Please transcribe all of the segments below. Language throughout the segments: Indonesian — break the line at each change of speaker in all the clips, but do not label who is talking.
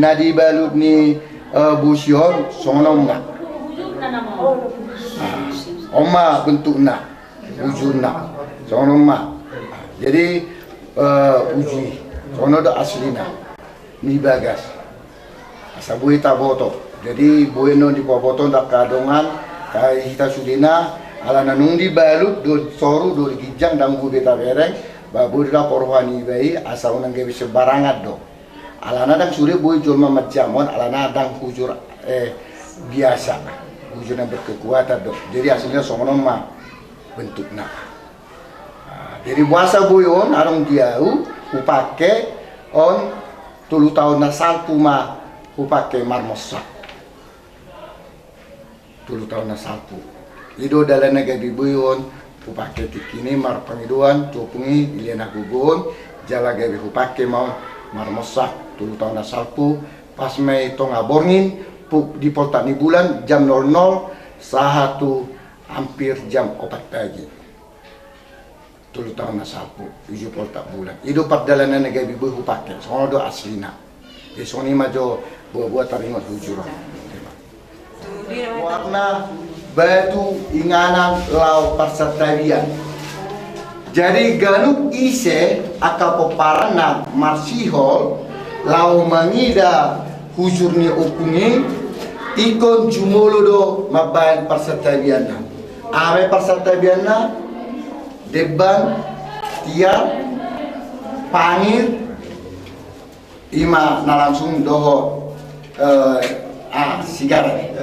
nadi balut ni busion sono mak. Oma bentuk nak, wujud nak, sono mak. Jadi uji, sono do asli nak, ni bagas. Asabui tak boto. Jadi bueno di boto dak kadongan, kai kita sudina, ala nanung di balut do soru do gijang dan bu beta bereng, babu dah porwani bayi asal nang gebe sebarangat do. Ala nadang suri boy jolma macamon, ala nadang hujur biasa. Wujudnya berkekuatan dok. Jadi hasilnya sono mah bentuknya. Jadi puasa buyon arong diau upake on 30 tahun na salpu mah upake marmosa. 30 tahun na salpu. Ido dalam negeri buyon upake tikini mar pangiduan copungi iliana gugun jala gabi upake mau marmosa 30 tahun na salpu pas mei tong aborngin di poltani bulan jam 00 sahatu hampir jam 4 pagi 30 tahun na sapu 7 polta bulan itu perdalanan negara bibu pakai sono do aslina di soni majo buat taringot hujur warna batu inganan lau persetabian jadi ganuk ise akapoparana marsihol lau mangida hujurni opungi ikon jumolo do mabayan persetabiana ame persetabiana deban tiap pangir ima na langsung doho sigaret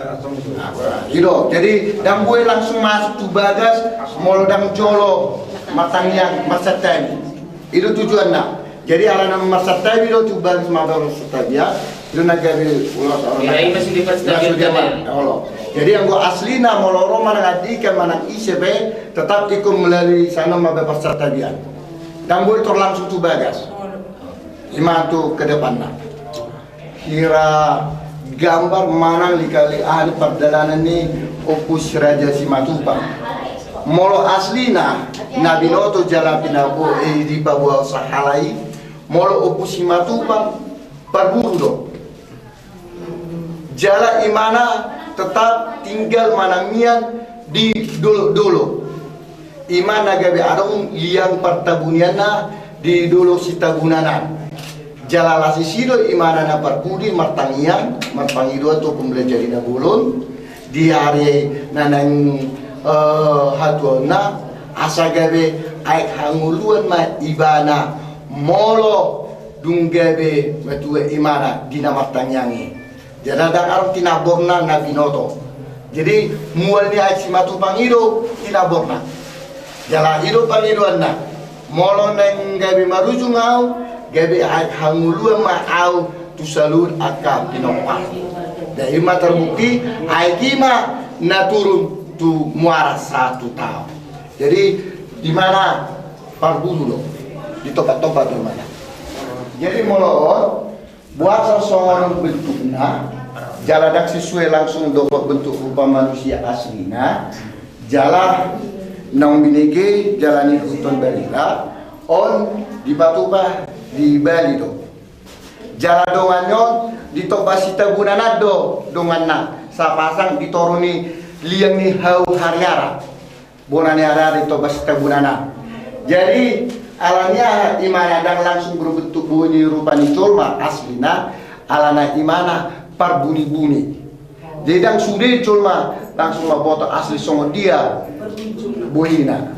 ido jadi dan gue langsung masuk tu bagas molo dang jolo matang yang persetabi itu tujuannya jadi ala nama persetabi do tu bagas mabal persetabian itu negeri ulas orang.
Ini masih di persetabian.
Jadi yang gua asli na moloro mana ngadikan mana ICB tetap ikut melalui sana mabe persetabian. Dan gue langsung tu bagas. Lima tu ke depannya. Kira gambar mana likali ahli perdalanan ni opus Raja Simatupang. Molo asli na Nabinoto Jalapinabo di Babua Sahalai. Molo opus Simatupang berburu do. Jala imana tetap tinggal manamian di dulu. Imana gabe adong liang pertabuniana di dulu sitagunana. Jala lasisido imana na perpudi martangian marpangido tu pembelajar na bulun di hari nanang hatuna asa gabe aik hanguluan ma ibana molo dunggabe matue imana dina martangiangi. Jadi ada orang tinaborna na binoto. Jadi mual ni aik simatu pangido tinaborna. Jala hidup pangidoan na. Molo neng gabi marujung au, gabi aik hanguluan ma au tu salur akam pinopang. Dan ima terbukti aik ima na turun tu muara 1 tahun. Jadi di mana parbulu lo di topat-topat di mana. Jadi molo buat seseorang bentuknya jaladak sesuai langsung doa bentuk rupa manusia aslinya jala nang bineke jalani hutan balila on di Batuba di Bali do jala donganyo di Tobasita Bunanado donganna sapasang ditoruni liang ni hau hariara bonane ara di Tobasita Bunana jadi alanya imana dan langsung berbentuk bunyi rupani colma aslina alana imana par buni-buni jadi dan sudah colma langsung mapoto asli songo dia bunina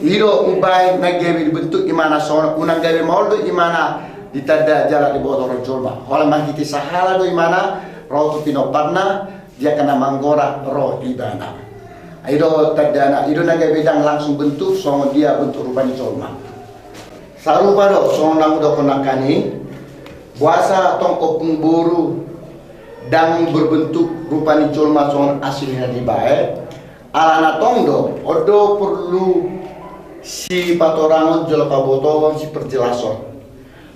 iro umpai nagebe bentuk imana songo unang gabe moldo imana ditada jalan di bawah colma oleh mangkiti sahala do imana roh pinoparna dia kena manggora roh ibana iro tadana iro nagebe dan langsung bentuk songo dia bentuk rupani colma sarupa do sonang do konakani puasa tong opung boru dan berbentuk rupani colma songan aslinya di bae alana tong do odo perlu si patorangon jolapa botogon si perjelason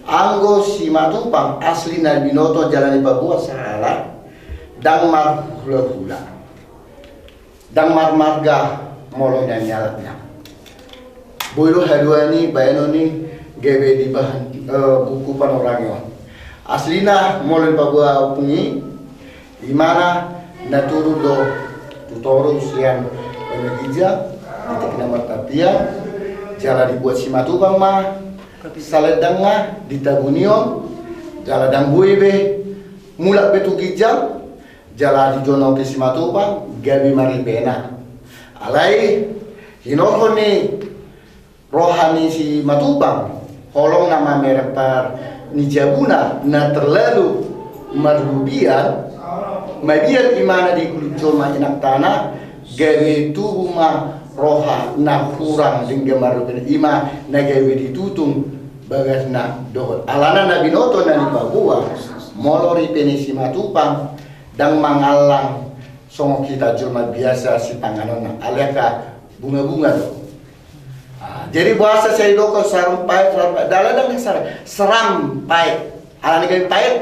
anggo si matupang asli na binoto jalani Papua sahala dan mar hula-hula dan mar marga molo nyalatnya boyro haduani bayano ni gebe di bahan buku panorangon aslina mulai babua pungi imana naturu do tutoru sian penegija kita kena matapia jala dibuat si matubang ma saledang nga ditabunion jala dang buibe mulak betu gijang jala di jono ke si matubang gabi maribena alai hinoho ni rohani si matubang holong nama merepar ni jabuna na terlalu marlubian mabiar imana di kulujol ma inak tanah gawe tubuh ma roha na kurang dingga maruben ima na gawe ditutung bagas na dohot alana na binoto na ni Papua molori penisi matupang dang mangalang songo kita julma biasa si panganon aleka bunga-bunga do. Jadi bahasa saya doko sarampai dalam serampai alani gawe pait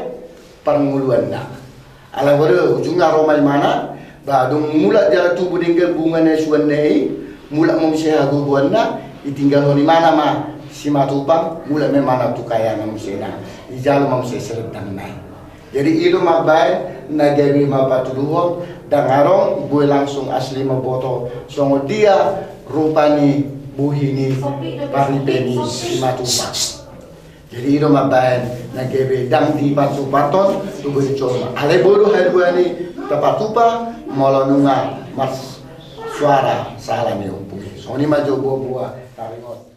pernguluan na ala baru ujungnya romai mana badung mula jalan tubuh dinggal bunga na suan nei mula memsiha guguanna ditinggal di mana ma si matupang mula memana tu kaya memsena di jalan memse seredang nai jadi ilu mabai nagari mapatuluhon dan arong bue langsung asli maboto songo dia rupani buhini paripeni si matupang jadi ilu mabai nagari dang di patupaton tubuh dicoma ale bodoh haduani tapatupa molonunga mas suara salah ni umpui. So ni maju buah-buah taringot.